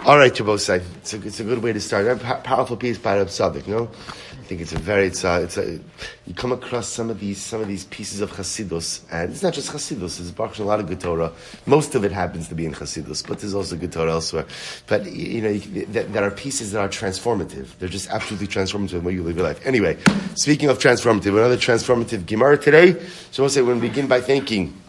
All right, Jabosai. It's a good way to start. A very powerful piece by Reb Tzaddik, no? I think you come across some of these pieces of Chassidus, and it's not just Chassidus. There's a lot of good Torah. Most of it happens to be in Chassidus, but there's also good Torah elsewhere. But there are pieces that are transformative. They're just absolutely transformative in the way you live your life. Anyway, speaking of transformative, another transformative Gemara today. So we'll say we're going to begin by thanking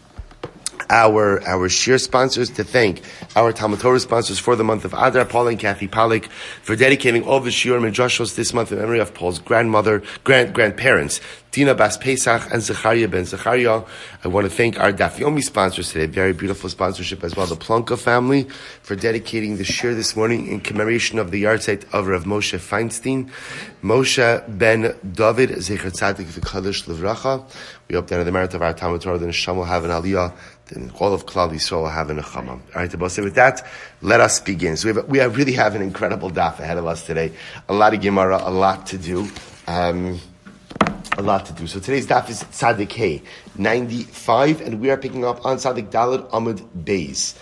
our shir sponsors, to thank our Talmud Torah sponsors for the month of Adar, Paul and Kathy Pollack, for dedicating all the shiur and midrashos this month in memory of Paul's grandparents, Tina Bas Pesach and Zechariah ben Zechariah. I want to thank our Daf Yomi sponsors today, very beautiful sponsorship as well, the Plonka family, for dedicating the shir this morning in commemoration of the yahrzeit of Rav Moshe Feinstein, Moshe ben David Zecher Tzadik V'Kadosh Livracha. We hope that in the merit of our Talmud Torah, the Neshama will have an aliyah, then all of Klal Yisrael will have an nechama. All right, so with that, let us begin. So we really have an incredible daf ahead of us today. A lot of Gemara, a lot to do. So today's daf is Tzadik Hey, 95, and we are picking up on Tzadik Daled Amud Beis.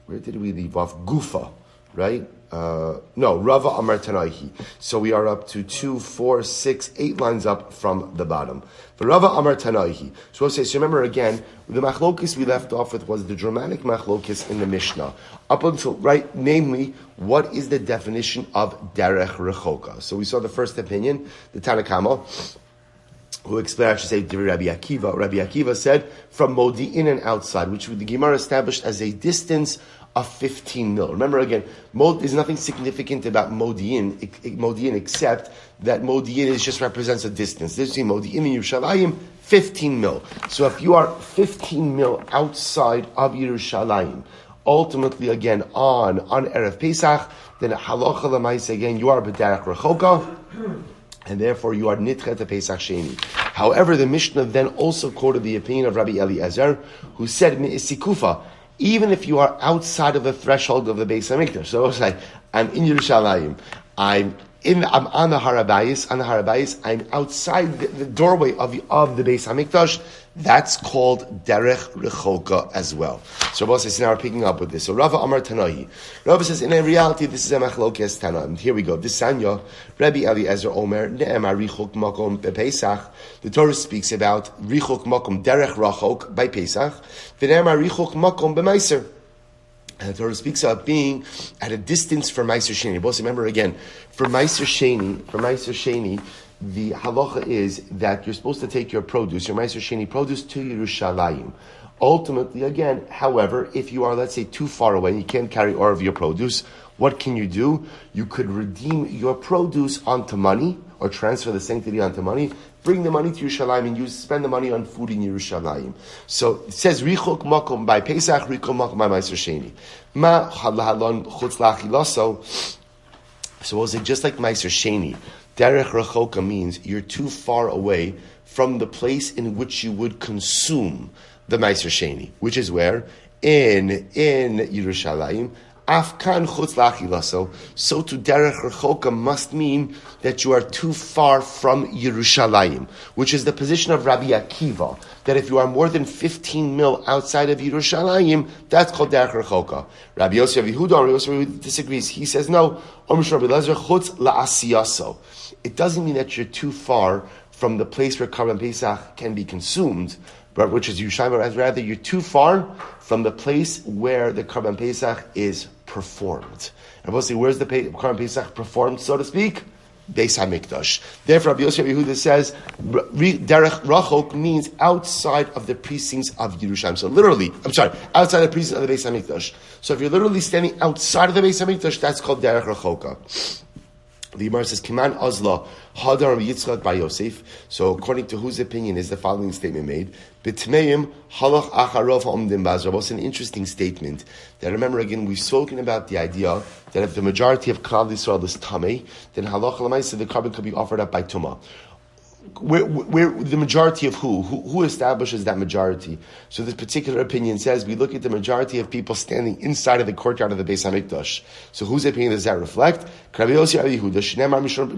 Where did we leave off? Gufa, right? Rava Amar Tanaihi. So we are up to 2, 4, 6, 8 lines up from the bottom. But Rava Amar Tanaihi. So we'll say, so remember again, the machlokis we left off with was the dramatic machlokis in the Mishnah. Up until, right, namely, what is the definition of derech rechoka? So we saw the first opinion, the Tanakama, who explained, I should say, Rabbi Akiva. Rabbi Akiva said, from Modi'in and outside, which the Gemara established as a distance of 15 mil. Remember again, there's nothing significant about Modi'in except that Modi'in just represents a distance. This is Modi'in in Yerushalayim, 15 mil. So if you are 15 mil outside of Yerushalayim, ultimately again on Erev Pesach, then halacha l'maisa again, you are b'derech rechoka, and therefore you are nitcha to Pesach Sheni. However, the Mishnah then also quoted the opinion of Rabbi Eliezer, who said, Mi'isikufa, even if you are outside of the threshold of the Beis Hamikdash. So it's like, I'm in Yerushalayim, I'm on the Harabayis, I'm outside the doorway of the Beis Hamikdash. That's called derech rechoka as well. So Rabbi says, now we're picking up with this. So Rava Amar Tanai. Rabbi says, in reality, this is a machlokes Tana. And here we go. This Sanya, Rabbi Eliezer Omer, Ne'emar richok makom bePesach. The Torah speaks about richok makom derech rachok by Pesach. Ne'emar richok makom beMeiser. And the Torah speaks about being at a distance from Meiser Sheni. Boss, remember again, for Meiser Sheni, the halacha is that you're supposed to take your produce, your Meiser Sheni produce, to Yerushalayim. Ultimately, again, however, if you are, let's say, too far away and you can't carry all of your produce, what can you do? You could redeem your produce onto money, or transfer the sanctity onto money, bring the money to Yerushalayim and spend the money on food in Yerushalayim. So it says, Richok makom by Pesach, Richok makom by Meiser Sheni. Ma halon chutz lachilaso. So we'll say, just like Meiser Sheni, derech rechoka means you're too far away from the place in which you would consume the Meiser Sheni, which is where? In Yerushalayim. Afkan chutz lachilaso. So to derech rechoka must mean that you are too far from Yerushalayim, which is the position of Rabbi Akiva, that if you are more than 15 mil outside of Yerushalayim, that's called derech rechoka. Rabbi Yosef Yehuda disagrees. He says, no, Rabbi Eliezer chutz la'asiyaso. It doesn't mean that you're too far from the place where Karban Pesach can be consumed, but which is Yerushalayim, rather you're too far from the place where the Karban Pesach is performed. And we'll see, where's the Karban Pesach performed, so to speak? Beis HaMikdash. Therefore, Rabbi Yosef Yehuda says, derech rachok means outside of the precincts of Yerushalayim. So literally, outside the precincts of the Beis HaMikdash. So if you're literally standing outside of the Beis HaMikdash, that's called derech rachoka. The Gemara says, Kiman Azla, Hadar Yitzchak by Yosef. So according to whose opinion is the following statement made? B'tmeim halach acharov ha'omdim b'azra. What's an interesting statement? That remember again, we've spoken about the idea that if the majority of Klal Yisrael is tamei, then halach l'maisa, the carbon could be offered up by tumah. Where the majority of who establishes that majority? So this particular opinion says we look at the majority of people standing inside of the courtyard of the Beis Hamikdash. So whose opinion does that reflect? Rabbi Yossi Rabbi Yehuda,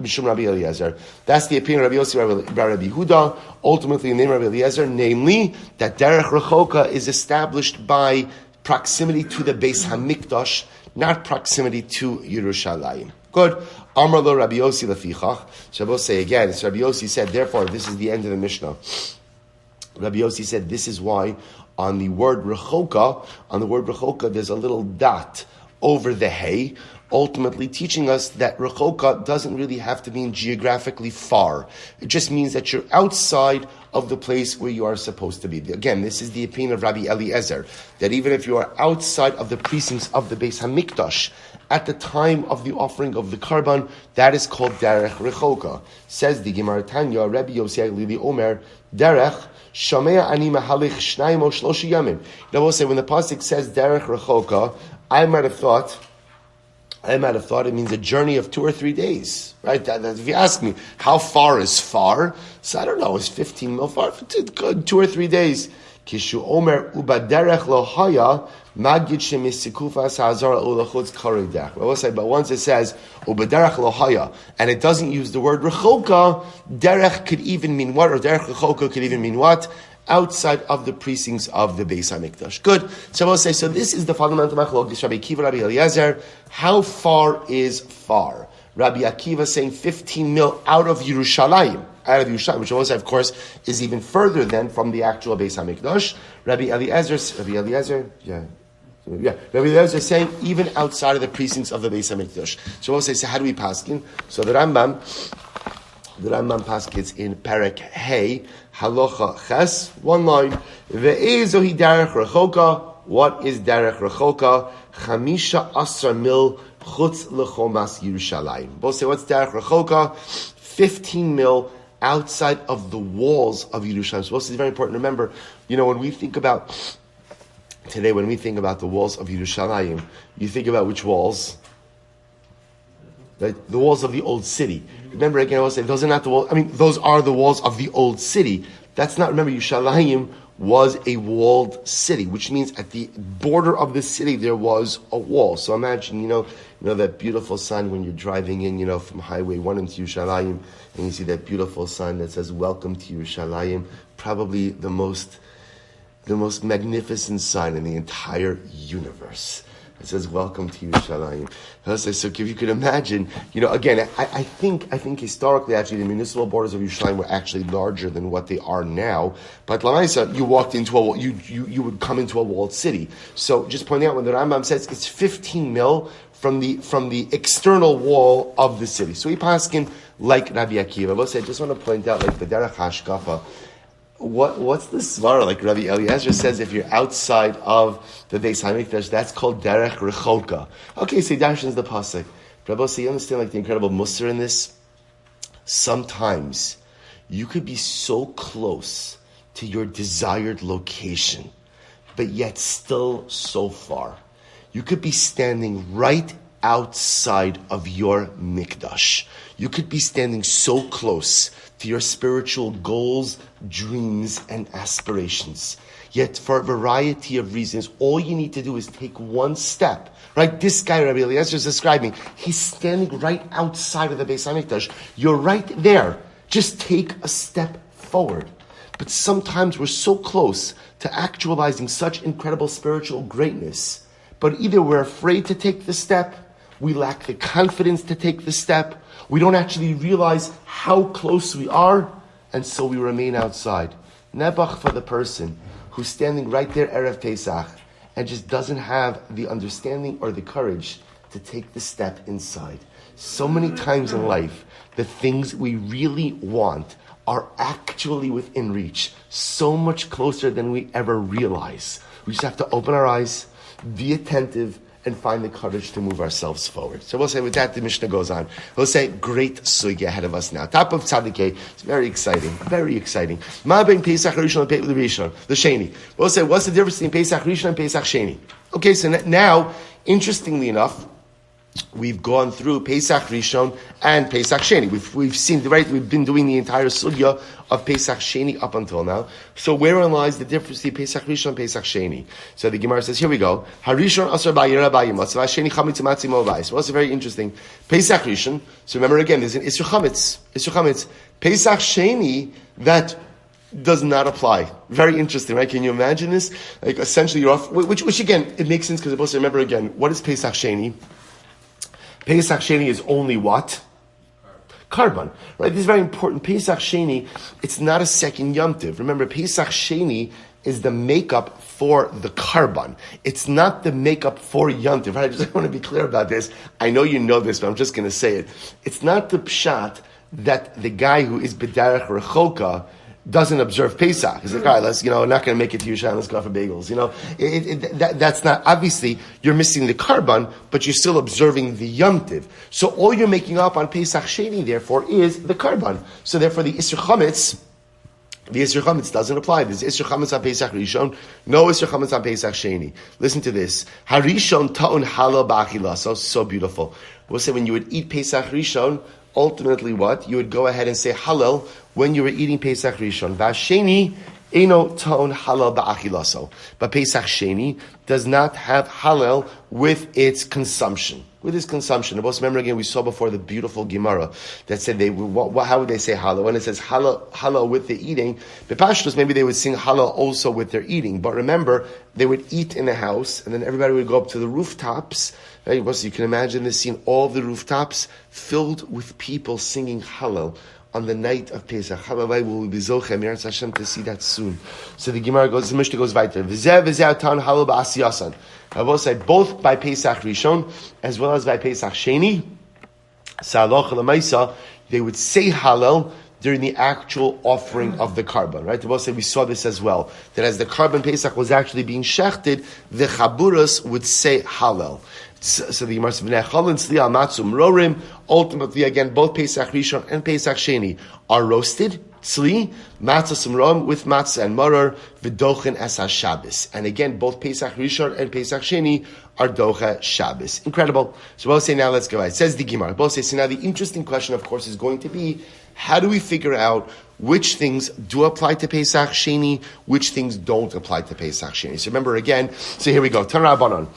Mishum Rabbi Eliezer. That's the opinion of Rabbi Yossi Rabbi Yehuda. Ultimately, the name of Rabbi Eliezer, namely that derech rechoka is established by proximity to the Beis Hamikdash, not proximity to Yerushalayim. Good. Amar lo Rabbi Yossi lefichach. Shabbos say again. So Rabbi Yossi said, therefore, this is the end of the Mishnah. Rabbi Yossi said, this is why on the word rechoka, there's a little dot over the hay, ultimately teaching us that rechoka doesn't really have to mean geographically far. It just means that you're outside of the place where you are supposed to be. Again, this is the opinion of Rabbi Eliezer, that even if you are outside of the precincts of the Beis Hamikdash, at the time of the offering of the Karban, that is called Derech Rechoka. Says the Gemara Tanya, Rabbi Yossi Lili Omer, Derech, Shamea Ani Mahalich Shnayim O Shloshi Yamin. Now we'll say, when the Pasuk says Derech Rechoka, I might have thought it means a journey of 2 or 3 days, right? If you ask me, how far is far? So I don't know, is 15 mil far? Good, 2 or 3 days. Kishu Omer ubaderech lo haya magid shemisikufa sazar ulachutz karidech. I will say, but once it says ubaderech lo haya and it doesn't use the word rechoka, derech could even mean what, or derech rechoka could even mean what? Outside of the precincts of the Beis Hamikdash. Good. So I will say, so this is the fundamental machlokes. Rabbi Akiva, Rabbi Eliezer. How far is far? Rabbi Akiva saying 15 mil out of Yerushalayim, which I will say, of course, is even further than from the actual Beis Hamikdash. Rabbi Eliezer is saying even outside of the precincts of the Beis Hamikdash. So I will say, so how do we paskin? So the Rambam paskins in Perek Hey, Halacha Ches, one line. Ve'ezohi derech rechoka. What is derech rechoka? Chamisha asra mil chutz lechomas Yerushalayim. Both say, what's derech rechoka? 15 mil outside of the walls of Yerushalayim. So this is very important. Remember, when we think about the walls of Yerushalayim, you think about which walls? Right? The walls of the old city. Remember, again, I will say, those are not the walls. Those are the walls of the old city. That's not, remember, Yerushalayim was a walled city, which means at the border of the city there was a wall. So imagine, that beautiful sign when you're driving in, from Highway 1 into Yerushalayim, and you see that beautiful sign that says, "Welcome to Yerushalayim," probably the most magnificent sign in the entire universe. It says, "Welcome to Yerushalayim." So if you could imagine, again, I think historically, actually, the municipal borders of Yerushalayim were actually larger than what they are now. But Lamaisa, you walked into you would come into a walled city. So just pointing out, when the Rambam says it's 15 mil from the external wall of the city. So we paskin like Rabbi Akiva. I just want to point out, like the Derech Hashkafa. What's the svara? Like Rabbi Eliezer says, if you're outside of the Beis Hamikdash, that's called derech rechoka. Okay, so Darshans the pasuk. Rabbi, so you understand like the incredible musar in this? Sometimes you could be so close to your desired location, but yet still so far. You could be standing right outside of your mikdash. You could be standing so close to your spiritual goals, dreams, and aspirations. Yet for a variety of reasons, all you need to do is take one step. Right? This guy, Rabbi Eliezer, is describing. He's standing right outside of the Beis Hamikdash. You're right there. Just take a step forward. But sometimes we're so close to actualizing such incredible spiritual greatness, but either we're afraid to take the step, we lack the confidence to take the step, we don't actually realize how close we are, and so we remain outside. Nebuch for the person who's standing right there Erev Pesach and just doesn't have the understanding or the courage to take the step inside. So many times in life, the things we really want are actually within reach, so much closer than we ever realize. We just have to open our eyes, be attentive, and find the courage to move ourselves forward. So we'll say, with that, the Mishnah goes on. We'll say, great sugya ahead of us now. Top of Tzadikeh. It's very exciting. Very exciting. Ma ben Pesach Rishon and Pesach Rishon. The Sheni. We'll say, what's the difference between Pesach Rishon and Pesach Sheni? Okay, so now, interestingly enough, we've gone through Pesach Rishon and Pesach Sheni. We've seen, right? We've been doing the entire sugya of Pesach Sheni up until now. So wherein lies the difference between Pesach Rishon and Pesach Sheni? So the Gemara says, here we go. Harishon asar ba'yira ba'yimatz, v'asheni chametz u'matzi mo'vayis. Well, it's very interesting. Pesach Rishon. So remember again, there's an Isur Chametz. Pesach Sheni, that does not apply. Very interesting, right? Can you imagine this? Like, essentially, you're off, which again, it makes sense because supposed to remember again, what is Pesach Sheni? Pesach Sheni is only what? Karban, right? This is very important. Pesach Sheni, it's not a second Yom Tov. Remember, Pesach Sheni is the makeup for the Karban. It's not the makeup for Yom Tov, right? I just want to be clear about this. I know you know this, but I'm just going to say it. It's not the pshat that the guy who is B'derech Rechoka doesn't observe Pesach. He's like, all right, let's, not going to make it to Yerushalayim, let's go for bagels. That's not, obviously, you're missing the Karban, but you're still observing the Yom Tiv. So all you're making up on Pesach Sheni, therefore, is the Karban. So therefore, the Isser Chametz doesn't apply. There's Isser Chametz on Pesach Rishon, no Isser Chametz on Pesach Sheni. Listen to this. Harishon ta'un halal ba'achila. So beautiful. We'll say when you would eat Pesach Rishon, ultimately what? You would go ahead and say halal when you were eating Pesach Rishon. Vasheni eno ta'un halal ba'achilaso. But Pesach Sheni does not have halal with its consumption. With its consumption. Remember again, we saw before the beautiful Gemara that said how would they say halal? When it says halal with the eating, Bepashtos, maybe they would sing halal also with their eating. But remember, they would eat in a house, and then everybody would go up to the rooftops. Right? So you can imagine this scene, all the rooftops filled with people singing halal on the night of Pesach. Halavai will be zochem, Yeretz Hashem, to see that soon. So the Gemara goes, the Mishnah goes weiter. V'zeh tan halal ba'asiyasan. I will say both by Pesach Rishon as well as by Pesach Sheni. Sa'aloch l'maisa, they would say halal during the actual offering of the karban, right? We saw this as well, that as the karban Pesach was actually being shechted, the chaburas would say halal. So the Gemara says, ultimately, again, both Pesach Rishon and Pesach Sheni are roasted, tzli, matzah simrom with matzah and maror, v'dochen es ha-Shabbos. And again, both Pesach Rishon and Pesach Sheni are docha Shabbos. Incredible. So we'll say now, let's go. It says the Gemara. We'll say, so now the interesting question, of course, is going to be, how do we figure out which things do apply to Pesach Sheni, which things don't apply to Pesach Sheni? So remember again, so here we go. Tanra Abanon.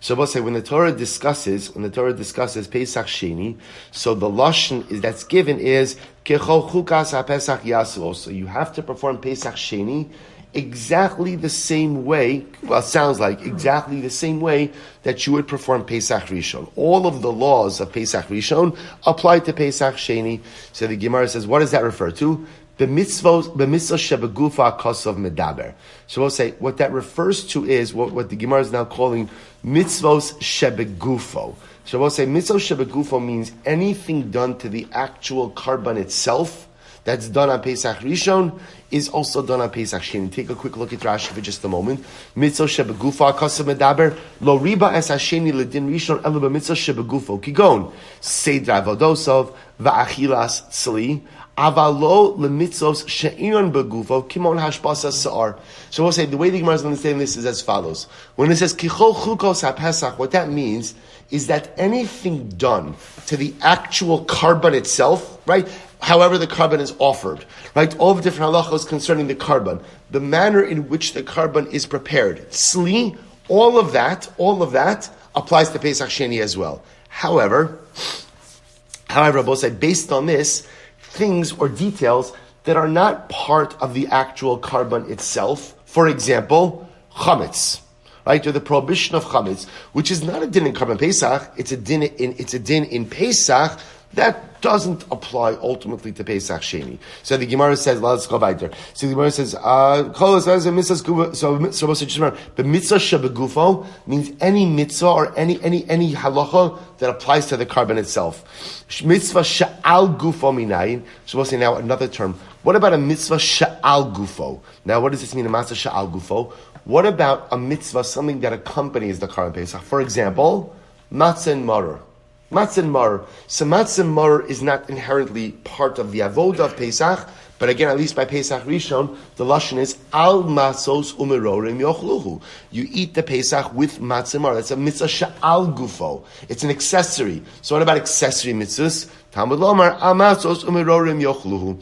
So we'll say when the Torah discusses Pesach Sheni, so the lashon that's given is Kechol chukas haPesach yasu also. You have to perform Pesach Sheni exactly the same way. Well, it sounds like exactly the same way that you would perform Pesach Rishon. All of the laws of Pesach Rishon apply to Pesach Sheni. So the Gemara says, what does that refer to? The mitzvah shebegufa kosov medaber. So we'll say what that refers to is what the Gemara is now calling mitzvos shebegufo. So we'll say mitzvos shebegufo means anything done to the actual karban itself that's done on Pesach Rishon is also done on Pesach Sheni. Take a quick look at Rashi for just a moment. Mitzvos shebegufa kosov medaber lo riba es hasheni ledin Rishon elu b'mitzvos shebegufo kigon seidra vodosov va'achilas tzli. Avalo lemitzos she'iron begufo kimon hashbasa sa'ar. So we'll say the way the Gemara is understanding this is as follows. When it says kichol chukos haPesach, what that means is that anything done to the actual karban itself, right? However the karban is offered, right? All the different halachos concerning the karban, the manner in which the karban is prepared, tzli, all of that applies to Pesach Sheni as well. However, we'll say based on this, things or details that are not part of the actual karban itself. For example, chametz, right? Or the prohibition of chametz, which is not a din in karban Pesach. It's a din in Pesach that doesn't apply ultimately to Pesach Sheni. So the Gemara says, let's go weiter. So the Gemara says, so just remember, the mitzvah shebegufo means any mitzvah or any halacha that applies to the karban itself. Mitzvah sha'al gufo minayin. So we'll say now another term. What about a mitzvah sha'al gufo? Now what does this mean, a mitzvah sha'al gufo? What about a mitzvah, something that accompanies the karban Pesach? For example, matzah and maror. Matzah and maror. So matzah and maror is not inherently part of the avodah of Pesach, but again, at least by Pesach Rishon, the lashon is al matzos umerorim yochluhu. You eat the Pesach with matzah and maror. That's a mitzvah sha'al gufo. It's an accessory. So what about accessory mitzvahs? Talmud lomar al matzos umerorim yochluhu.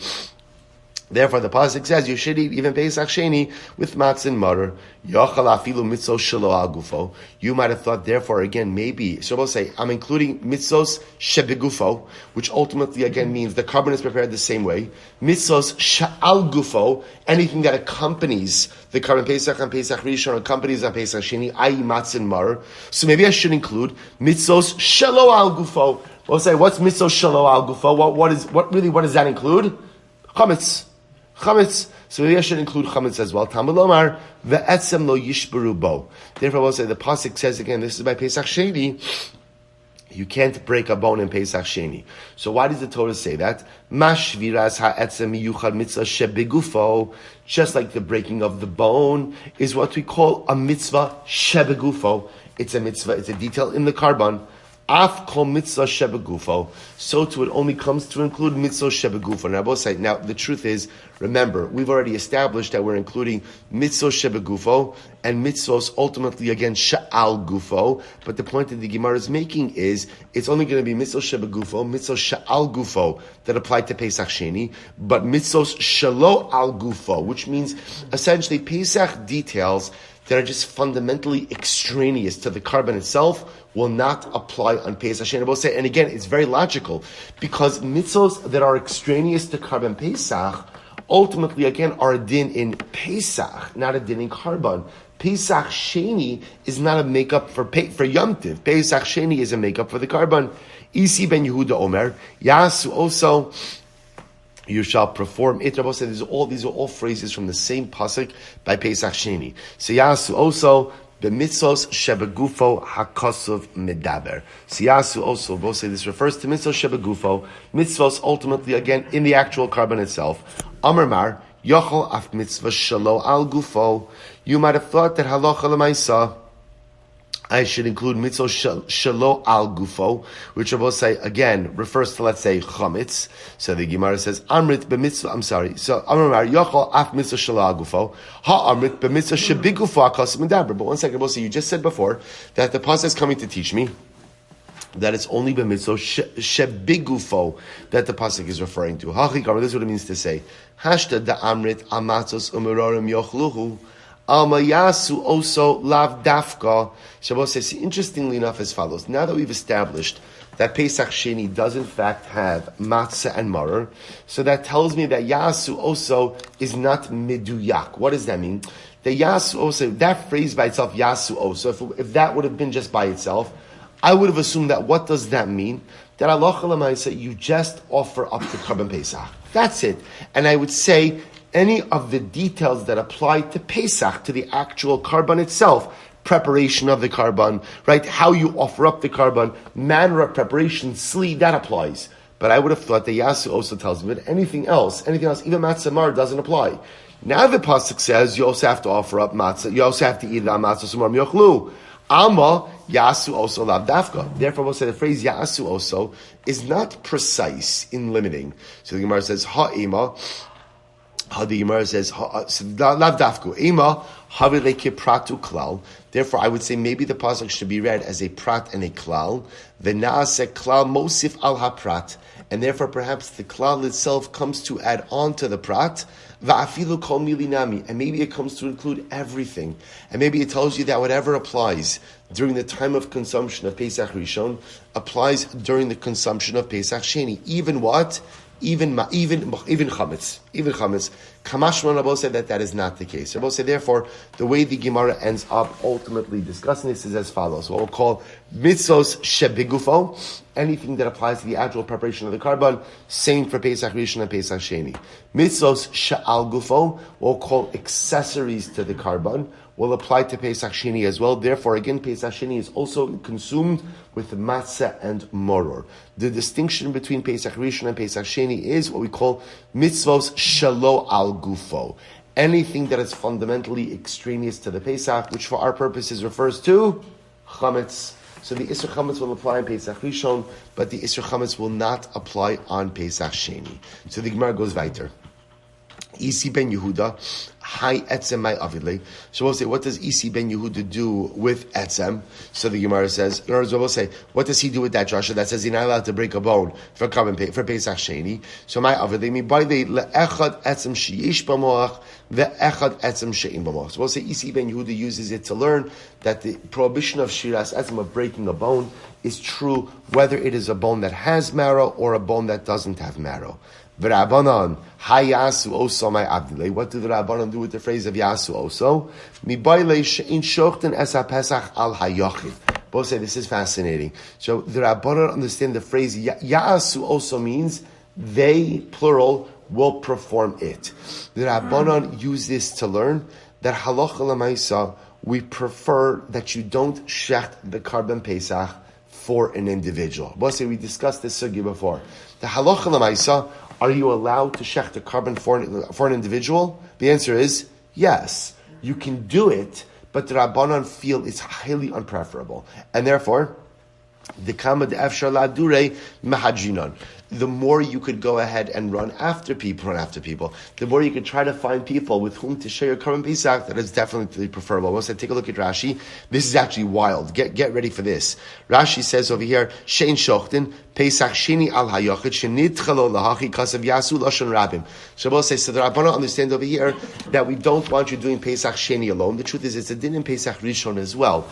Therefore, the pasuk says you should eat even Pesach Sheni with matzah and mutter. Yochal afilu mitzvos shelo al gufo. You might have thought, therefore, again, maybe so we'll say I'm including mitzvos shebegufo, which ultimately again means the carbon is prepared the same way. Mitzvos sha'al gufo, anything that accompanies the carbon Pesach and Pesach Rishon, accompanies on Pesach Sheni, i.e. matzah and mutter. So maybe I should include mitzvos shelo al gufo. We'll say what's mitzvos shelo al gufo? What does that include? Chametz. So maybe I should include chametz as well. Talmud lomar ve'etzem lo yishberu bo. Therefore, we'll say the pasuk says again. This is by Pesach Sheni. You can't break a bone in Pesach Sheni. So why does the Torah say that? Mashviras ha'etzem yuchad mitzvah shebegufo. Just like the breaking of the bone is what we call a mitzvah shebegufo. It's a mitzvah. It's a detail in the carbon. Af kol mitzvah shebegufo. So too, it only comes to include mitzvah shebegufo. And I both say, now the truth is, remember, we've already established that we're including mitzvah shebegufo and mitzvahs ultimately again sha'al gufo. But the point that the Gemara is making is, it's only going to be mitzvah shebegufo, mitzvah sha'al gufo that apply to Pesach Sheni, but mitzvahs shelo al gufo, which means essentially Pesach details that are just fundamentally extraneous to the carbon itself will not apply on Pesach Sheni. And again, it's very logical because mitzvahs that are extraneous to carbon Pesach ultimately again are a din in Pesach, not a din in carbon. Pesach Sheni is not a makeup for Yom Tiv. Pesach Sheni is a makeup for the carbon. Isi ben Yehuda Omer Yasu also. You shall perform it. Rabbi said these are all phrases from the same pasuk by Pesach Sheni. So Yasu also the mitzvos shebegufo hakosov medaber. Siyasu also, both say this refers to mitzvos shebegufo, mitzvos ultimately again in the actual carbon itself. Amar yochol af mitzvah shelo al gufo. You might have thought that halacha lemaisa I should include mitzvah shelo al gufo, which I will say again refers to, let's say, chametz. So the Gemara says amrit b'mitzvah. I'm sorry. So amar yochol af mitzvah shelo al gufo ha amrit b'mitzvah shebigufo akasim medaber. But one second, we'll see. You just said before that the pasuk is coming to teach me that it's only b'mitzvah shebigufo that the pasuk is referring to. Hachikar. This is what it means to say hashta da amrit amatzos umerorim yochluhu. Almayasu also lav dafka. Shabbos says, interestingly enough, as follows. Now that we've established that Pesach Sheni does in fact have matzah and maror, so that tells me that yasu also is not meduyak. What does that mean? The yasu also, that phrase by itself, yasu also, if that would have been just by itself, I would have assumed that what does that mean? That Allah Chalamaysa, you just offer up the Karban Pesach. That's it. And I would say, any of the details that apply to Pesach, to the actual carbon itself, preparation of the carbon, right? How you offer up the carbon, manner of preparation, sli, that applies. But I would have thought that Yasu also tells me that anything else, even matzah doesn't apply. Now the pasuk says you also have to offer up matzah, you also have to eat that matzah samar yochlu. Alma Yasu also lav dafka. Therefore, we'll say the phrase Yasu also is not precise in limiting. So the Gemara says ha'ima. How the Gemara says, lav dafku, ema, havileke pratu klal. Therefore, I would say maybe the pasuk should be read as a prat and a klal. V'naase klal mosif al haprat. And therefore, perhaps the klal itself comes to add on to the prat. Va'afilu kol milinami. And maybe it comes to include everything. And maybe it tells you that whatever applies during the time of consumption of Pesach Rishon applies during the consumption of Pesach Sheni. Even what? Even chametz. Kamashman Rabbi said that is not the case. Rabbi said, therefore, the way the Gemara ends up ultimately discussing this is as follows. What we'll call mitzvos shebigufo, anything that applies to the actual preparation of the carbon, same for Pesach Rishon and Pesach Sheni. Mitzvos sha'al gufo, we'll call accessories to the carbon, will apply to Pesach Sheni as well. Therefore, again, Pesach Sheni is also consumed with matzah and moror. The distinction between Pesach Rishon and Pesach Sheni is what we call mitzvos shelo al gufo. Anything that is fundamentally extraneous to the Pesach, which for our purposes refers to chametz. So the Isser Chametz will apply on Pesach Rishon, but the Isser Chametz will not apply on Pesach Sheni. So the Gemara goes weiter. Isi ben Yehuda, Hai etzem mai avidle. So we'll say, what does Isi ben Yehuda do with etzem? So the Gemara says, in other words, we'll say, what does he do with that Joshua that says he's not allowed to break a bone for Pesach Sheni? So mai avidle, mi by the le'echad etzem sheyish b'moach, ve'echad etzem she'im b'moach. So we'll say, Isi ben Yehuda uses it to learn that the prohibition of shiras etzem, of breaking a bone, is true whether it is a bone that has marrow or a bone that doesn't have marrow. V'Rabbanan hayasu oso my abdile. What do the Rabbanan do with the phrase of yasu oso? Mibayle she'in shochten es pesach al hayochid. Both say this is fascinating. So the Rabbanan understand the phrase yasu also means they, plural, will perform it. The Rabbanan use this to learn that halacha l'maisa, we prefer that you don't shecht the carbon pesach for an individual. Both say we discussed this sugi before. The halacha l'maisa, are you allowed to shech the carbon for an individual? The answer is yes. You can do it, but the Rabbanan feel it's highly unpreferable. And therefore, the kama de efshar la dure mahadjinon. The more you could go ahead and run after people, the more you could try to find people with whom to share your carbon pesach, that is definitely preferable. Once I take a look at Rashi, this is actually wild. Get ready for this. Rashi says over here, Shein shochten, pesach sheni al hayochid, shenitchalo lahachi kasav yasu lashon rabim. Shabbos says, so the Rabbanah understand over here that we don't want you doing pesach sheni alone. The truth is, it's a din in pesach rishon as well.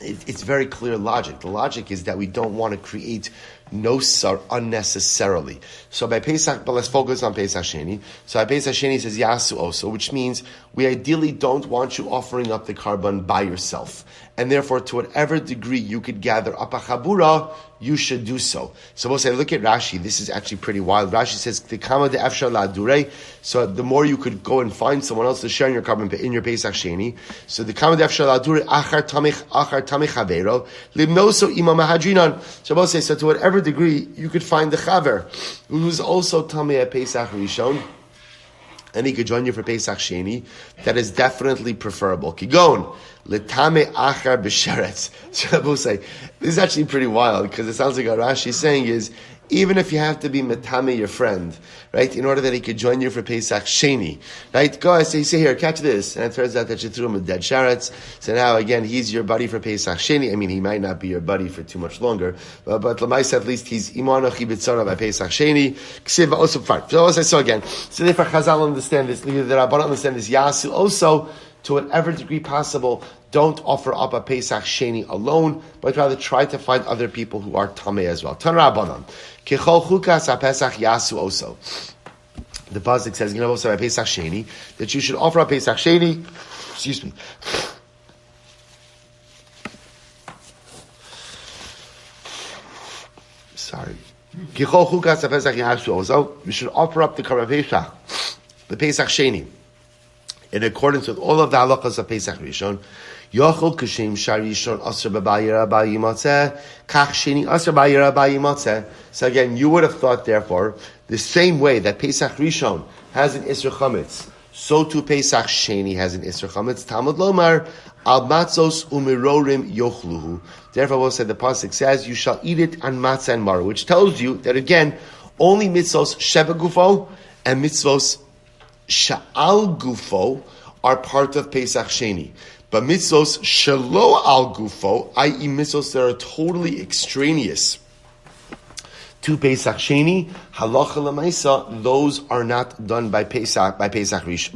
It's very clear logic. The logic is that we don't want to create nosar unnecessarily. So by Pesach, but let's focus on Pesach Sheni. So by Pesach Sheni says Yasu also, which means we ideally don't want you offering up the carbon by yourself. And therefore, to whatever degree you could gather up a chabura, you should do so. So we'll say, look at Rashi. This is actually pretty wild. Rashi says, "Kama de efshar la dure." So the more you could go and find someone else to share in your carbon in your Pesach Sheni. So the "Kama de efshar la dure achar tamich chavero limnoso ima mahadrinan." So we'll say, so to whatever degree you could find the chaver who's also tamei at Pesach Rishon, and he could join you for Pesach Sheni, that is definitely preferable. Kigon, letame achar b'sheretz. So we'll say, this is actually pretty wild, because it sounds like what Rashi is saying is, even if you have to be metame your friend, right, in order that he could join you for Pesach Sheni, right, go, I say here, catch this, and it turns out that you threw him a dead sheretz, so now again, he's your buddy for Pesach Sheni. I mean, he might not be your buddy for too much longer, but Lamaisa, at least he's imanochi b'tzara by Pesach Sheni, ksiv also fine. So as I saw again, so therefore Chazal understand this, the Rabbanan understand this, Yasu also, to whatever degree possible, don't offer up a Pesach Sheni alone, but rather try to find other people who are Tameh as well. Tan Rabbanan. Kechol chukas ha-Pesach yasu also. The pasuk says, also by Pesach Sheni, that you should offer up Pesach Sheni, excuse me, sorry. Kechol chukas ha-Pesach yasu also, you should offer up the Karban Pesach, the Pesach Sheni, in accordance with all of the halachas of Pesach Rishon. Yochel k'shem sharishon asr b'bayira b'yimatzeh kach sheni asr b'bayira b'yimatzeh. So again, you would have thought, therefore, the same way that Pesach Rishon has an Isser Chametz, so too Pesach Sheni has an Isser Chametz. Talmud Lomar al matzos umirorim yochluhu. Therefore, we'll say the pasuk says, "You shall eat it on matzah and maror," which tells you that again, only mitzvos sheba gufo and mitzvos sha'al gufo are part of Pesach Sheni. But mitzvos shelo al gufo, i.e. mitzvos that are totally extraneous to Pesach Sheni, halacha l'maisa, those are not done by Pesach Rish.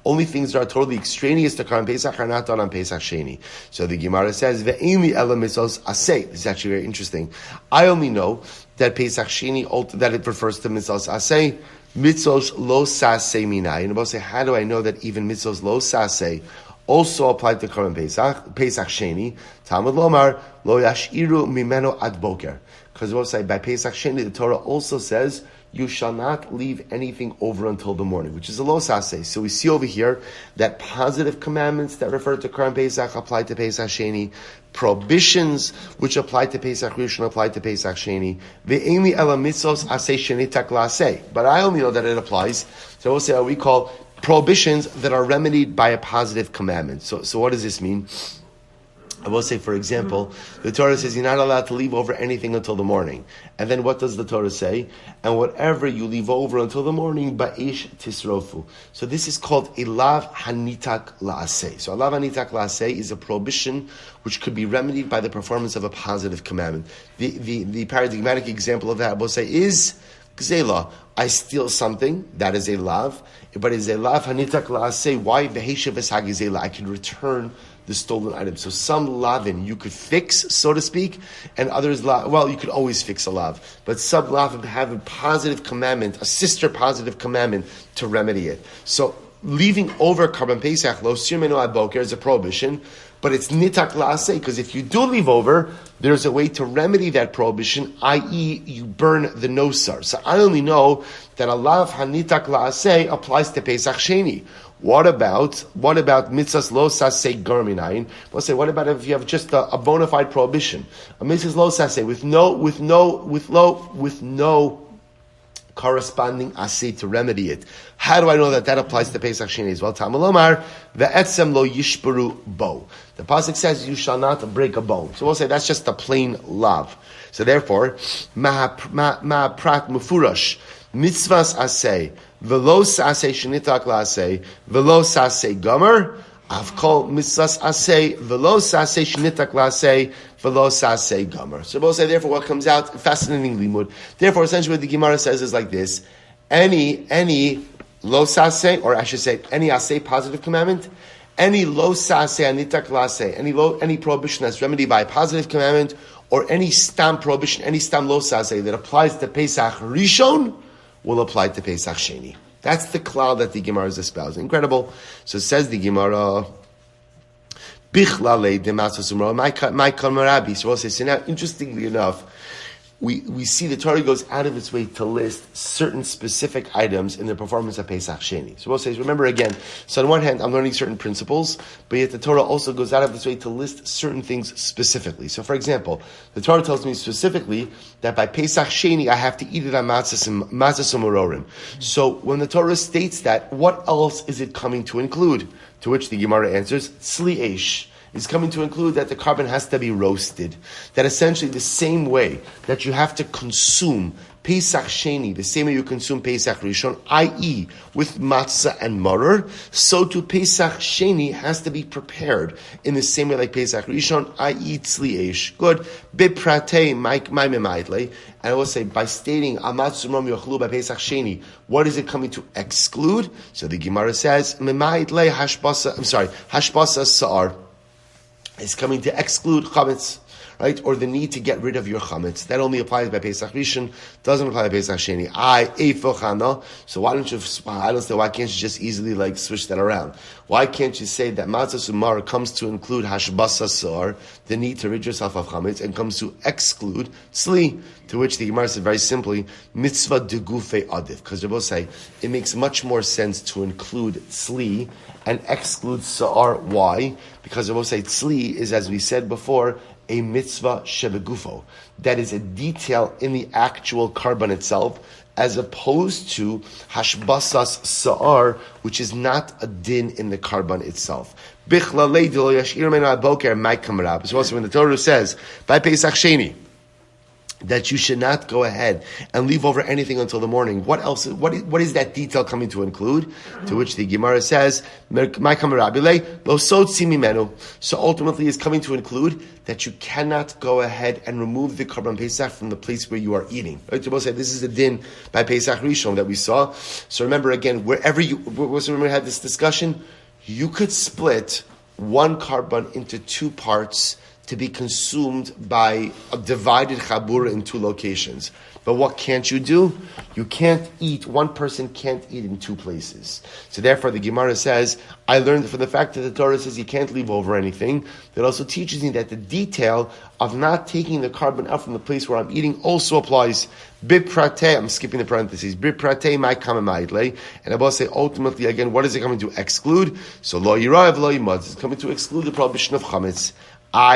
Only things that are totally extraneous to Karban Pesach are not done on Pesach Sheni. So the Gemara says, ve'ini ela mitzvos aseh. This is actually very interesting. I only know that Pesach Sheni, that it refers to mitzvos aseh, mitzvos lo saseh minai. And we'll say, how do I know that even mitzvos lo saseh also applied to Karban Pesach Sheni? Talmud Lomar, lo yashiru mimeno ad boker. Because we'll say, by Pesach Sheni, the Torah also says, you shall not leave anything over until the morning, which is a lo saseh. So we see over here that positive commandments that refer to Karban Pesach apply to Pesach Sheni. Prohibitions which apply to Pesach Rishon apply to Pesach Sheni. Ve'eni ela mitzvos aseh sheni tak la'aseh. But I only know that it applies. So we'll say what we call prohibitions that are remedied by a positive commandment. So what does this mean? I will say, for example, the Torah says you're not allowed to leave over anything until the morning. And then what does the Torah say? And whatever you leave over until the morning, ba'ish tisrofu. So this is called a lav hanitak la'aseh. So a lav hanitak la'aseh is a prohibition which could be remedied by the performance of a positive commandment. The paradigmatic example of that, I will say, is gzela. I steal something, that is a lav. But it's a lav hanitak la'aseh. Why v'heshev es hagizela? I can return the stolen item. So some lavin you could fix, so to speak, and others, you could always fix a lav. But some lavin have a positive commandment, a sister positive commandment to remedy it. So leaving over Karban Pesach, lo sirmenu ad boker, is a prohibition, but it's nitak la'aseh, because if you do leave over, there's a way to remedy that prohibition, i.e. you burn the nosar. So I only know that a lav hanitak la'aseh applies to Pesach Sheni. What about mitzvahs lo saseh garminayin? We'll say, what about if you have just a bona fide prohibition? A mitzvahs lo saseh with no corresponding aseh to remedy it. How do I know that applies to Pesach Sheni as well? Tamalomar ve'etzem lo yishperu bo. The pasuk says you shall not break a bone. So we'll say that's just a plain lav. So therefore, ma prat mufurash mitzvahs aseh. Velo saseh shenitak la'aseh, velo saseh gomer, avkol mitzvahs aseh, velo saseh shenitak la'aseh, velo saseh gomer. So we'll say, therefore, what comes out, fascinating limud. Therefore, essentially what the Gemara says is like this: any lo saseh, or I should say, any aseh positive commandment, any lo saseh anitak la'aseh, any prohibition that's remedied by a positive commandment, or any stam prohibition, any stam lo saseh that applies to Pesach Rishon, will apply to Pesach Sheni. That's the cloud that the Gemara is espousing. Incredible. So says the Gemara, Bichlale demasasumra, my kamarabi. So we'll say, so now, interestingly enough, we see the Torah goes out of its way to list certain specific items in the performance of Pesach Sheni. So we'll say, remember again, so on one hand, I'm learning certain principles, but yet the Torah also goes out of its way to list certain things specifically. So for example, the Torah tells me specifically that by Pesach Sheni, I have to eat it on matzah u'rorim. So when the Torah states that, what else is it coming to include? To which the Gemara answers, tzli eish. Is coming to include that the carbon has to be roasted. That essentially the same way that you have to consume Pesach Sheni, the same way you consume Pesach Rishon, i.e. with matzah and maror, so too Pesach Sheni has to be prepared in the same way like Pesach Rishon, i.e. tzli eish. Good. Bipratei ma'imemaidle. And I will say, by stating Amatz Rom Yochlu by Pesach Sheni, what is it coming to exclude? So the Gemara says, Memaidle hashbasa sa'ar. Is coming to exclude chametz, right? Or the need to get rid of your chametz. That only applies by Pesach Rishon, doesn't apply by Pesach Sheni. So why don't you, I don't say, why can't you just easily switch that around? Why can't you say that matzah sumar comes to include hashbasa sar, the need to rid yourself of chametz, and comes to exclude tzli, to which the Gemara says very simply, mitzvah de gufe adif. Because they both say, it makes much more sense to include tzli and exclude sa'ar. Why? Because I will say tzli is, as we said before, a mitzvah shebegufo. That is a detail in the actual carbon itself, as opposed to hashbasas sa'ar, which is not a din in the carbon itself. So also when the Torah says, by Pesach Sheni, that you should not go ahead and leave over anything until the morning. What else? What is that detail coming to include? To which the Gemara says, so ultimately it's coming to include that you cannot go ahead and remove the Karban Pesach from the place where you are eating. Right? This is the din by Pesach Rishon that we saw. So remember again, wherever we had this discussion, you could split one Karban into two parts to be consumed by a divided chabura in two locations. But what can't you do? You can't eat, one person can't eat in two places. So therefore the Gemara says, I learned from the fact that the Torah says you can't leave over anything, that also teaches me that the detail of not taking the carbon out from the place where I'm eating also applies. Biprate, I'm skipping the parentheses, biprate my kamamaidle, and I will say ultimately again, what is it coming to exclude? So lo yirav lo yimad, it's coming to exclude the prohibition of chametz.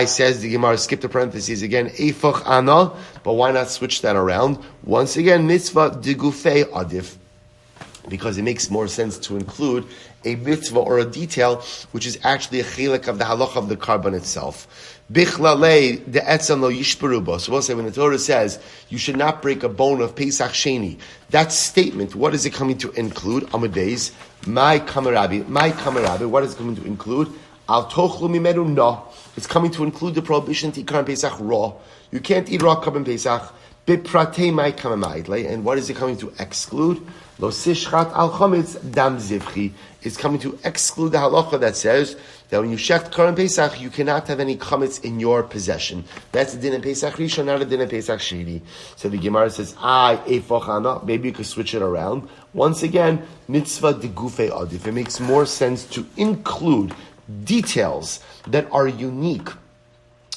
Says the Gemara, skip the parentheses again, eifach ana, but why not switch that around? Once again, mitzvah digufei adif. because it makes more sense to include a mitzvah or a detail which is actually a chilek of the halacha of the carbon itself. Bichlale de etzem lo yishperu bo. So we'll say when the Torah says you should not break a bone of Pesach Sheni, that statement, what is it coming to include? Amadeus, my kamarabi, what is it coming to include? Al tochlu mimenu no. It's coming to include the prohibition to eat carbon Pesach raw. You can't eat raw carbon Pesach. Bipratei my kamamaydle. And what is it coming to exclude? Lo sishchat al chametz dam zivchi. It's coming to exclude the halacha that says that when you shecht Korban Pesach, you cannot have any chametz in your possession. That's a din in Pesach Rishon, not a din in Pesach Sheni. So the Gemara says, maybe you could switch it around. Once again, mitzvah de gufe adif. It makes more sense to include details that are unique,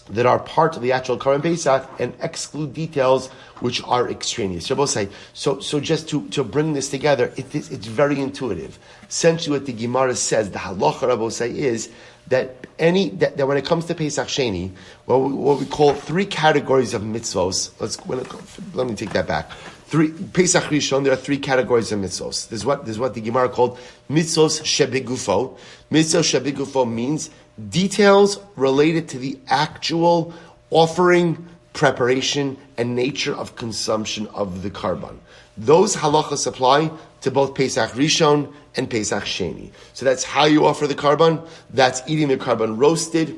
that are part of the actual Korban Pesach, and exclude details which are extraneous. So both say, so just to bring this together, it's very intuitive. Essentially what the Gemara says, the halacha Rabbi say is that when it comes to Pesach Sheni, what we call three categories of mitzvos. Let me take that back. Pesach Rishon, there are three categories of mitzvos. There's what the Gemara called mitzvos shebigufo. Mitzvos shebigufo means details related to the actual offering, preparation, and nature of consumption of the carbon. Those halachas apply to both Pesach Rishon and Pesach Sheni. So that's how you offer the carbon. That's eating the carbon roasted.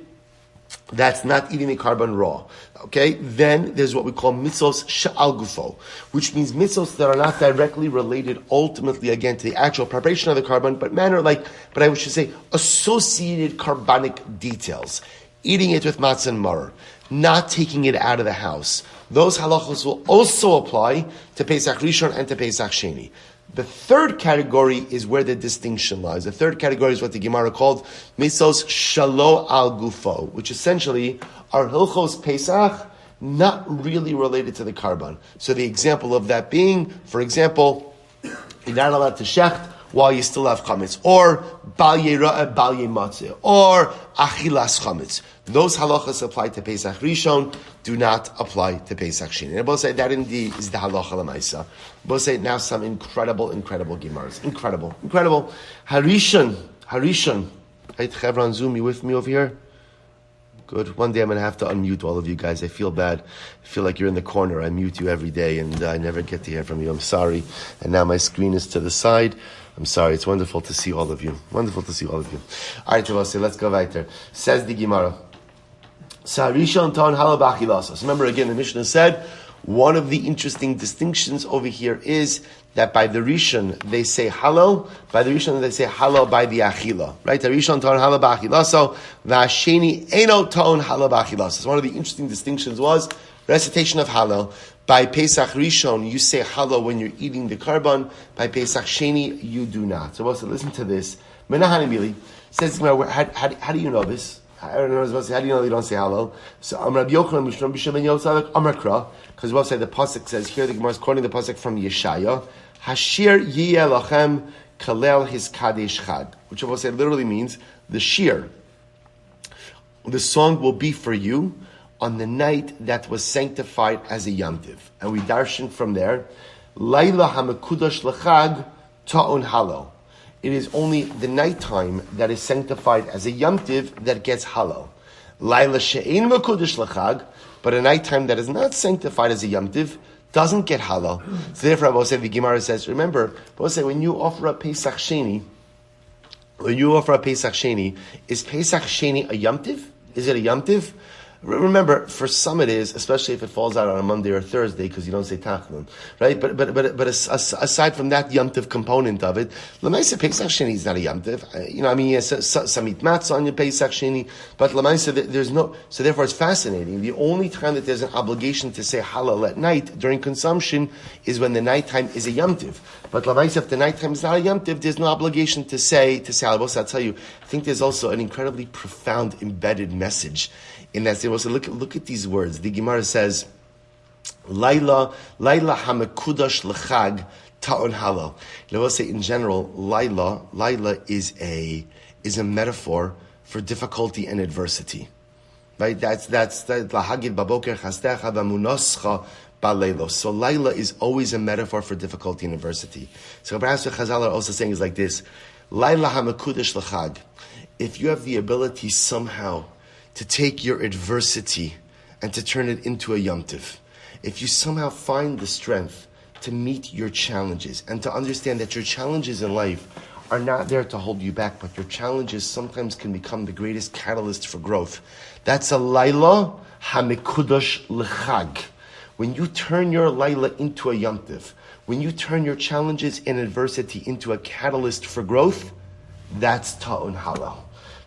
That's not eating the carbon raw. Okay? Then there's what we call mitzvos sha'al gufo, which means mitzvos that are not directly related ultimately again to the actual preparation of the carbon, but I should say associated carbonic details. Eating it with matzah and maror, not taking it out of the house. Those halachos will also apply to Pesach Rishon and to Pesach Sheni. The third category is where the distinction lies. The third category is what the Gemara called mitzvos shalo al gufo, which essentially are hilchos Pesach, not really related to the carbon. So the example of that being, for example, you're not allowed to shecht while you still have chametz, or bal yera'eh bal yematzeh, or achilas chametz. Those halachas apply to Pesach Rishon, do not apply to Pesach Sheni. And both say that indeed is the halacha l'maisa. Both say now some incredible gemaras. Incredible. Harishon. Hey, Chevron Zoom, you with me over here? Good. One day I'm going to have to unmute all of you guys. I feel bad. I feel like you're in the corner. I mute you every day and I never get to hear from you. I'm sorry. And now my screen is to the side. I'm sorry. It's wonderful to see all of you. All right, let's go weiter. Says the Gemara. So remember again, the Mishnah said, one of the interesting distinctions over here is that by the Rishon they say halal, by the Rishon they say halal by the achila. Right? The Rishon ton halal b'achilaso, v'asheni eno ton halal b'achilaso. So one of the interesting distinctions was recitation of halal. By Pesach Rishon, you say halal when you're eating the carbon. By Pesach Sheni, you do not. So also listen to this. Menahani Mili says, how do you know this? I don't know. How do you know they don't say halal? So Rabbi Yochanan Mishram B'Shem Ben Yosef Amrakra, because we'll say the pasuk says here. The Gemara is quoting the pasuk from Yeshaya. Hashir yiyeh lachem kalel his kadesh chad, which we'll say literally means the shir. The song will be for you on the night that was sanctified as a yamtiv, and we darshan from there. Laila hamekudash lechag ta'on halal. It is only the nighttime that is sanctified as a yamtiv that gets halal. Laila she'ein mekudash lechag, but a nighttime that is not sanctified as a yamtiv doesn't get halal. So therefore, I will say the Gemara says, remember, I will say when you offer a Pesach Sheni, is Pesach Sheni a yamtiv? Is it a yamtiv? Remember, for some it is, especially if it falls out on a Monday or Thursday, because you don't say Tachnun, right? But aside from that yomtiv component of it, Lamaisa Pesach Sheni is not a yomtiv. Yes, some eat matzah on your Pesach Sheni, but Lamaisa there's no. So therefore, it's fascinating. The only time that there's an obligation to say halal at night during consumption is when the nighttime is a yomtiv. But Lamaisa, if the nighttime is not a yomtiv, there's no obligation to say halal. I'll tell you, I think there's also an incredibly profound embedded message in that. So look at these words. The Gemara says, Laila hamekudash lechag ta'on halal. I will say in general, Laila is a metaphor for difficulty and adversity. Right? That's lahagid baboker chastecha v'munoscha Baleilos. So Laila is always a metaphor for difficulty and adversity. So perhaps what Chazal are also saying is like this: Laila hamakudesh l'chag. If you have the ability somehow to take your adversity and to turn it into a Yom Tov, if you somehow find the strength to meet your challenges and to understand that your challenges in life are not there to hold you back, but your challenges sometimes can become the greatest catalyst for growth. That's a Laila hamikudash l'chag. When you turn your Laila into a Yom Tov, when you turn your challenges and adversity into a catalyst for growth, that's ta'un halal.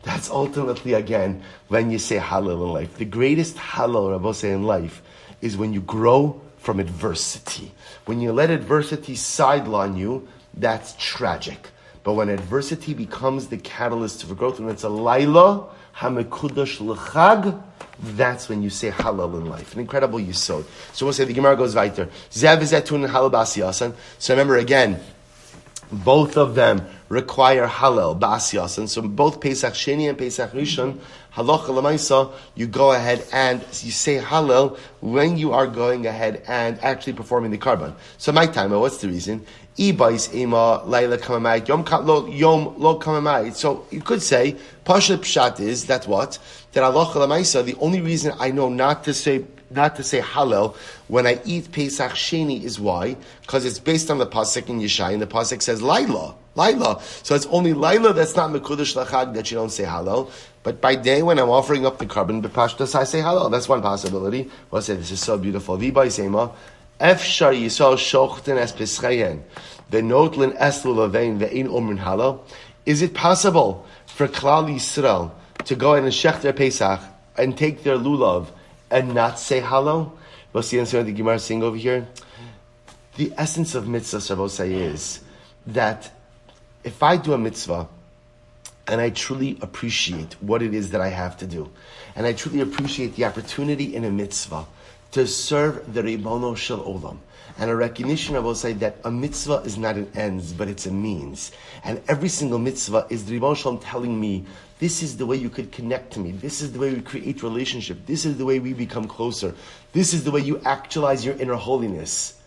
That's ultimately, again, when you say halal in life. The greatest halal, Rabbi say, in life is when you grow from adversity. When you let adversity sideline you, that's tragic. But when adversity becomes the catalyst for growth, when it's a Laila hamikudash l'chag, that's when you say halal in life. An incredible yisod. So we'll say the Gemara goes weiter. Zev zetun halal b'asiyasan. So remember again, both of them require halal b'asiyasan. So both Pesach Sheni and Pesach Rishon, halacha l'maisa, you go ahead and you say halal when you are going ahead and actually performing the karban. So my time, what's the reason? Ibais ema laila kamamayit yom lo kamamayit. So you could say pashat pshat is that what that halacha l'maisa. The only reason I know not to say halal when I eat Pesach Sheni is why? Because it's based on the pasuk in Yeshai, and the pasuk says Laila. So it's only Laila that's not mekudesh l'chag that you don't say halal. But by day when I'm offering up the carbon b'pashtas, I say halal. That's one possibility. We'll say this is so beautiful. V'bay sema efshar yisol shochten es peschayen v'notlin es lulavein ve'in omrin halal. Is it possible for Klal Yisrael to go in and shech their Pesach and take their lulav and not say halal? We'll see answer the Gemara saying over here. The essence of mitzvah, Shabbosai, is that if I do a mitzvah and I truly appreciate what it is that I have to do, and I truly appreciate the opportunity in a mitzvah to serve the Ribono Shel Olam, and a recognition, I will say, that a mitzvah is not an ends, but it's a means. And every single mitzvah is the Ribono Shel Olam telling me, this is the way you could connect to me. This is the way we create relationship. This is the way we become closer. This is the way you actualize your inner holiness.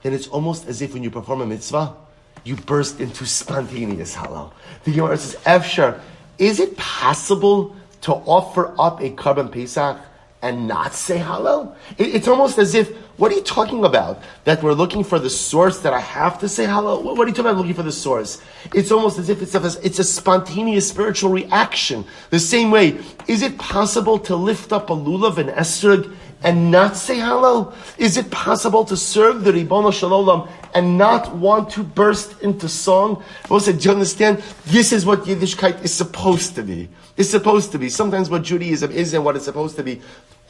Then it's almost as if when you perform a mitzvah, you burst into spontaneous halal. The Gemara says, Efshar, is it possible to offer up a Karban Pesach and not say halal? It's almost as if, what are you talking about? That we're looking for the source that I have to say halal? What are you talking about looking for the source? It's almost as if it's a spontaneous spiritual reaction. The same way, is it possible to lift up a lulav and esrog and not say halal? Is it possible to serve the Ribono Shel Olam and not want to burst into song? Well, do you understand? This is what Yiddishkeit is supposed to be. It's supposed to be. Sometimes what Judaism is and what it's supposed to be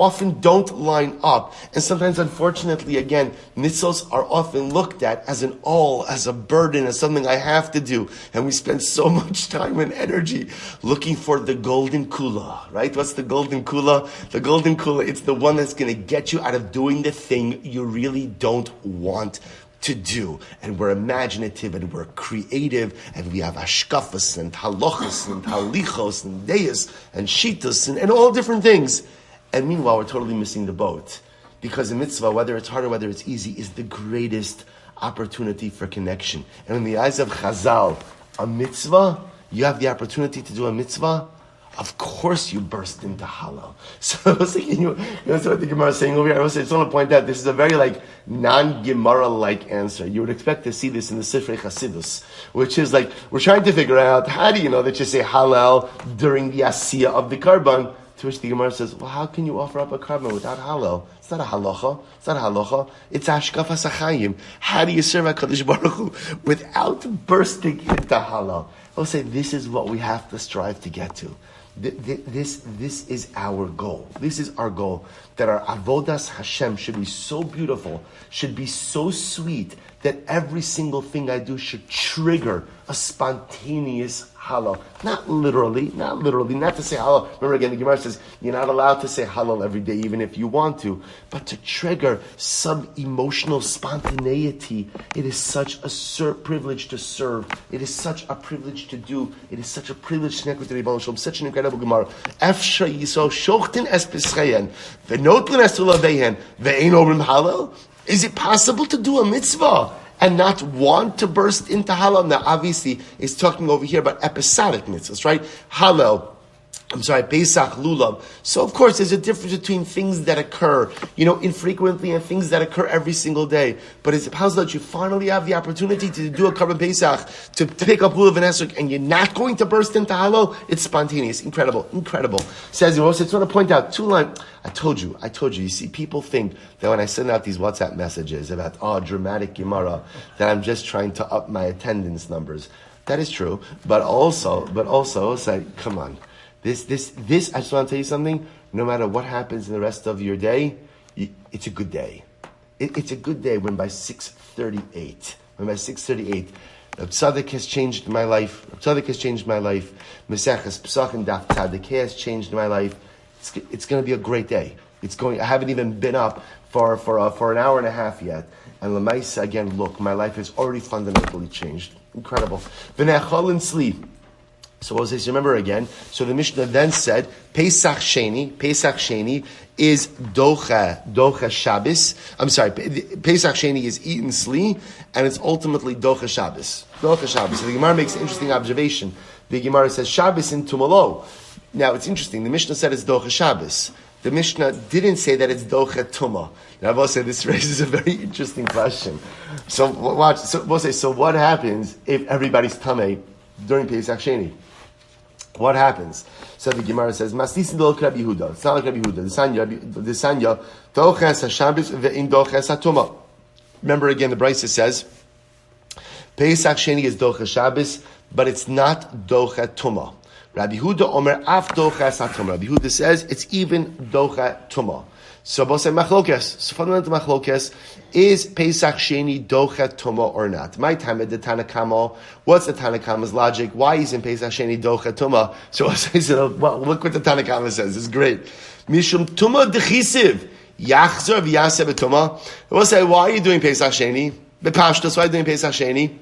often don't line up. And sometimes, unfortunately, again, mitzvos are often looked at as an all, as a burden, as something I have to do. And we spend so much time and energy looking for the golden kula, right? What's the golden kula? The golden kula, it's the one that's going to get you out of doing the thing you really don't want to do. And we're imaginative and we're creative and we have ashkafas and halachas and halichos and deis and shitas and all different things. And meanwhile, we're totally missing the boat. Because a mitzvah, whether it's hard or whether it's easy, is the greatest opportunity for connection. And in the eyes of Chazal, a mitzvah, you have the opportunity to do a mitzvah, of course you burst into halal. So I was thinking, that's what the Gemara is saying over here. I just want to point out, this is a very non-Gemara-like answer. You would expect to see this in the Sifrei Chasidus, which is we're trying to figure out, how do you know that you say halal during the asiyah of the karban? To which the Gemara says, well, how can you offer up a karban without halal? It's not a halacha. It's hashkafas hachayim. How do you serve HaKadosh Baruch Hu without bursting into halal? I'll say this is what we have to strive to get to. This is our goal. This is our goal. That our avodas Hashem should be so beautiful, should be so sweet, that every single thing I do should trigger a spontaneous halal. Not literally, not to say halal. Remember again, the Gemara says, you're not allowed to say halal every day, even if you want to, but to trigger some emotional spontaneity. It is such a privilege to serve. It is such a privilege to do. It is such a privilege to connect with the Rebbe Shalom. Such an incredible Gemara. Efshar yisol shochten es peschayen, v'notlin es ulavehen, ve'ein omrim halal. Is it possible to do a mitzvah and not want to burst into Hallel? Now, obviously, it's talking over here about episodic mitzvahs, right? Pesach, Lulav. So, of course, there's a difference between things that occur, infrequently and things that occur every single day. But is it possible that you finally have the opportunity to do a Karban Pesach, to pick up Lulav and Esrog, and you're not going to burst into Hallel? It's spontaneous. Incredible. Says, I just want to point out 2 lines. I told you. You see, people think that when I send out these WhatsApp messages about, dramatic Gemara, that I'm just trying to up my attendance numbers. That is true. But also, say, come on. This, I just want to tell you something. No matter what happens in the rest of your day, it's a good day. It's a good day when by 6:38, Reb Tzaddik has changed my life. Meseches Pesachim Daf Tzaddik has changed my life. It's going to be a great day. I haven't even been up for an hour and a half yet. And Lamaisa, again, look, my life has already fundamentally changed. Incredible. V'nechol and sleep. So what was this? Remember again. So the Mishnah then said, Pesach Sheni is Docha Shabbos. I'm sorry, Pesach Sheni is eaten sli, and it's ultimately Docha Shabbos. So the Gemara makes an interesting observation. The Gemara says Shabbos in Tumalo. Now it's interesting. The Mishnah said it's Docha Shabbos. The Mishnah didn't say that it's Docha Tuma. Now I've also said this raises a very interesting question. So watch. So what happens if everybody's Tameh during Pesach Sheni? What happens? So the Gemara says, "Masnisin lo Rabbi Yehuda." It's not like Rabbi Yehuda. The Sanya doches haShabbos ve'in doches haTuma. Remember again, the Brisa says Pesach Sheni is doches Shabbos, but it's not docha Tuma. Rabbi Yehuda Omer af doches haTuma. Rabbi Yehuda says it's even docha Tuma. So machlokes. So fundamental machlokes is Pesach Sheni docha tuma or not? My time at the Tanakama. What's the Tanakama's logic? Why isn't Pesach Sheni docha tuma? So I said, well, look what the Tanakama says. It's great. Mishum tuma dechisiv yachzor v'yaseh b'tuma. We'll say, why are you doing Pesach Sheni? B'pashtos, why are you doing Pesach Sheni?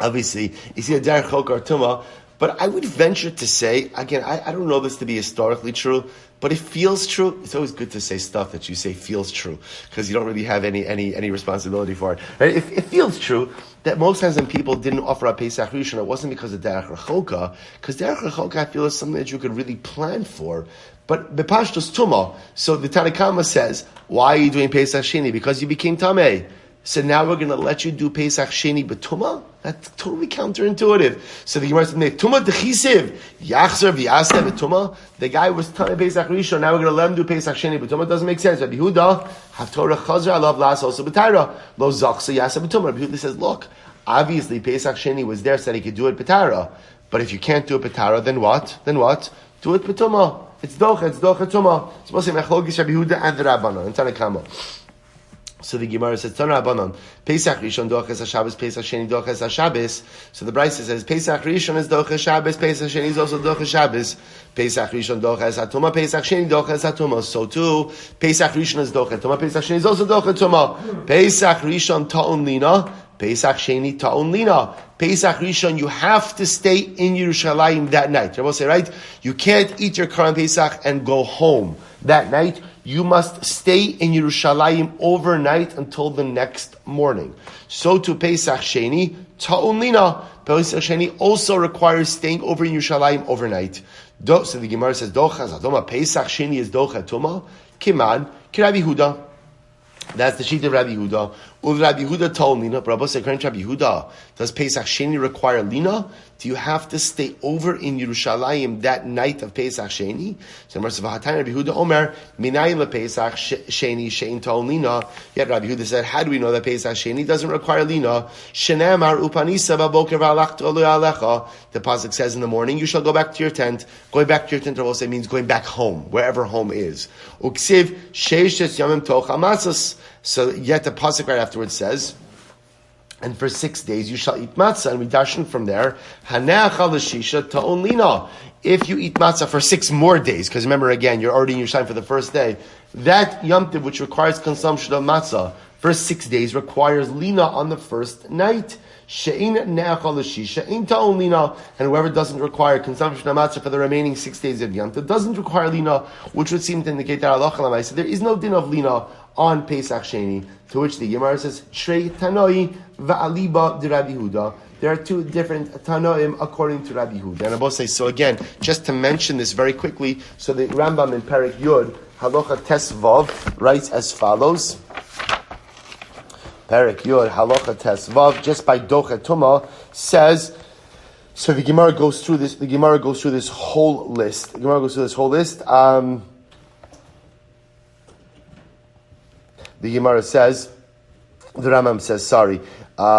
Obviously, it's either derech chok or tuma. But I would venture to say, again, I don't know this to be historically true, but it feels true. It's always good to say stuff that you say feels true, because you don't really have any responsibility for it. Right? It feels true that most times when people didn't offer up Pesach Rishon, it wasn't because of Derech Rechoka, because Derech Rechoka I feel is something that you could really plan for. But Bepashtos Tuma, so the Tanakama says, why are you doing Pesach Sheni? Because you became Tameh. So now we're going to let you do Pesach Sheni B'Tumah? That's totally counterintuitive. So the Gemara says, Tumah D'chisiv, Yachzer V'yaseh B'Tumah. The guy was Tameh Pesach Rishon, now we're going to let him do Pesach Sheni B'Tumah. Doesn't make sense. Rabbi Yehuda, Haftorah Chazra, Alav Las also B'Taira. Lo Zachsa Yaseh B'Tumah. Rabbi Yehuda says, look, obviously Pesach Sheni was there so that he could do it B'Taira. But if you can't do it B'Taira, then what? Do it B'Tumah. It's Docha Tumah. It's supposed to be Mechlogis Rabbi Yehuda and the Rabbanon, and Tanakama. So the Gemara says, Tana Rabbanon, Pesach Rishon doches haShabbos, Pesach Sheni doches haShabbos. So the Brisa says, Pesach Rishon is doches Shabbos, Pesach Sheni is also doches Shabbos. Pesach Rishon doches haTuma, Pesach Sheni doches haTuma. So too, Pesach Rishon is doches Tuma, Pesach Sheni is also doches Tuma. Pesach Rishon ta'on lina, Pesach Sheni ta'on lina. Pesach Rishon, you have to stay in Yerushalayim that night. Rabbi say, right? You can't eat your Karban Pesach and go home that night. You must stay in Yerushalayim overnight until the next morning. So to Pesach Sheni, Ta'on Lina. Pesach Sheni also requires staying over in Yerushalayim overnight. So the Gemara says, Docha Zadoma, Pesach Sheni is Docha Tuma. Kiman, Rabbi Yehuda. That's the sheet of Rabbi Yehuda. Rabbi Yehuda told Lina, Rabbi said, according to Rabbi Yehuda, does Pesach Sheni require Lina? Do you have to stay over in Yerushalayim that night of Pesach Sheni? So Rabbi Yehuda Omer, Minay le Pesach Sheni Shein told Lina. Yet Rabbi Yehuda said, how do we know that Pesach Sheni doesn't require Lina? Shenemar upanisa baboker v'alachtu alecha. The pasuk says in the morning, you shall go back to your tent. Going back to your tent, Rabbi say means going back home, wherever home is. Uksiv sheishes yamim toch amasos. So yet the pasuk right afterwards says, and for 6 days you shall eat matzah, and we darshan from there, Haneach l'shisha ta'on lina. If you eat matzah for 6 more days, because remember again, you're already in your time for the first day, that Yom Tov, which requires consumption of matzah for 6 days, requires lina on the first night. She'in ne'ach l'shisha, in ta'on lina, and whoever doesn't require consumption of matzah for the remaining 6 days of Yom Tov doesn't require lina, which would seem to indicate that halacha l'maaseh there is no din of lina on Pesach Sheni, to which the Gemara says, Shrei Tanoi va'aliba de Rabbi Yehuda. There are two different Tanoim according to Rabbi Yehuda. And I both say, so again, just to mention this very quickly, so the Rambam in Perek Yud, Halacha Tes Vav, writes as follows. Perek Yud, Halacha Tes Vav, just by Dochet Tumah, says, so the Gemara goes through this whole list. The Gemara says, the Rambam says, sorry, Again,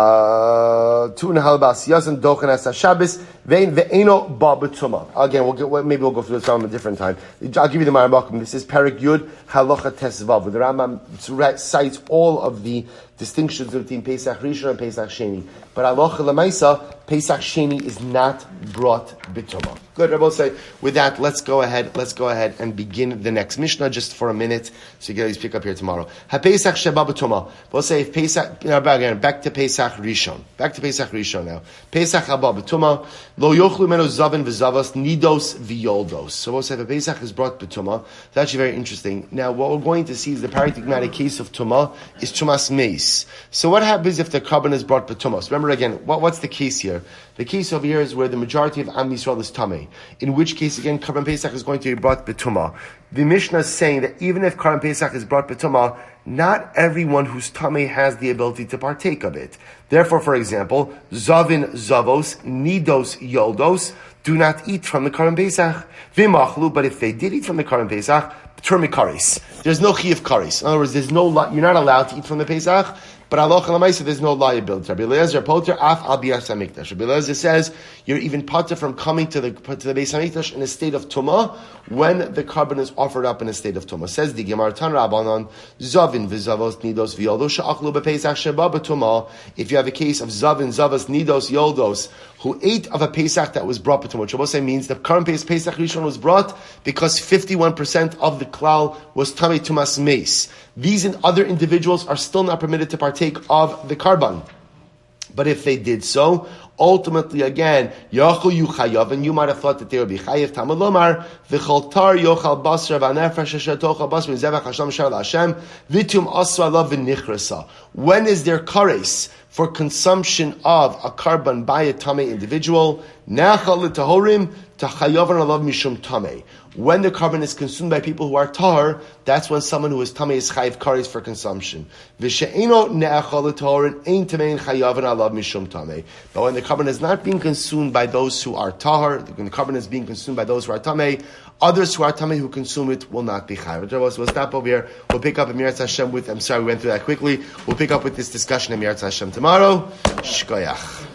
maybe we'll go through this a different time. I'll give you the Maramakum. This is Perek Yud Halacha Tesvav, where the Rambam cites all of the distinctions between Pesach Rishon and Pesach Sheni. But Halacha Lemaisa, Pesach Sheni is not brought b'tumah. Good, Rabbi say. With that, let's go ahead and begin the next Mishnah just for a minute, so you guys pick up here tomorrow. Ha Pesach Sheba b'tumah. We'll say if Pesach. Again, back to Pesach Rishon. Back to Pesach Rishon now. Pesach Haba b'tumah. Lo yochlu menu zavin v'zavas nidos v'yoldos. So we'll say if a Pesach is brought b'tumah. It's actually very interesting. Now, what we're going to see is the paradigmatic case of tumah is tumas meis. So what happens if the carbon is brought b'tumah? So remember again, what's the case here? The case over here is where the majority of Am Yisrael is tamei. In which case, again, Karban Pesach is going to be brought b'tumah. The Mishnah is saying that even if Karban Pesach is brought b'tumah, not everyone who's tamei has the ability to partake of it. Therefore, for example, Zavin Zavos, Nidos Yoldos, do not eat from the Karban Pesach. V'machlu, but if they did eat from the Karban Pesach, Termi karis. There's no chi of karis. In other words, you're not allowed to eat from the Pesach, but halacha l'maisa, there's no liability. Rabbi Eliezer poter af al biyas hamikdash. Rabbi Eliezer says you're even poter from coming to the Beis Hamikdash in a state of tumah when the carbon is offered up in a state of tumah. Says the Gemara Tan Rabbanon zavin v'zavos nidos v'yoldos she'achlu b'Pesach sheba b'tumah. If you have a case of zavin zavos nidos yoldos who ate of a Pesach that was brought b'tumah, which Shabbos means the current Pesach Rishon was brought because 51% of the klal was tamei tumas meis. These and other individuals are still not permitted to partake of the karban. But if they did so, ultimately again, Yachol Yuchayav, and you might have thought that they would be Chayav Tamad Lomar, V'choltar Yochal Basra V'anefresh Shatocha Basra V'zevach Hashem Shar Hashem V'tum Asra Lav V'nichrasa. When is there kares for consumption of a karban by a tamei individual? Nachal L'Tahorim Tachayavan Alav Mishum Tamei. When the carbon is consumed by people who are tahar, that's when someone who is tamei is chayiv kares for consumption. V'she'eno ne'achal l'tahorin ein tamein chayavan alav mishum tamei. But when the carbon is not being consumed by those who are tahar, when the carbon is being consumed by those who are tamei, others who are tamei who consume it will not be chayiv. So we'll stop over here. We'll pick up in Mirat Hashem with. I'm sorry, we went through that quickly. We'll pick up with this discussion in Mirat Hashem tomorrow. Shkoyach.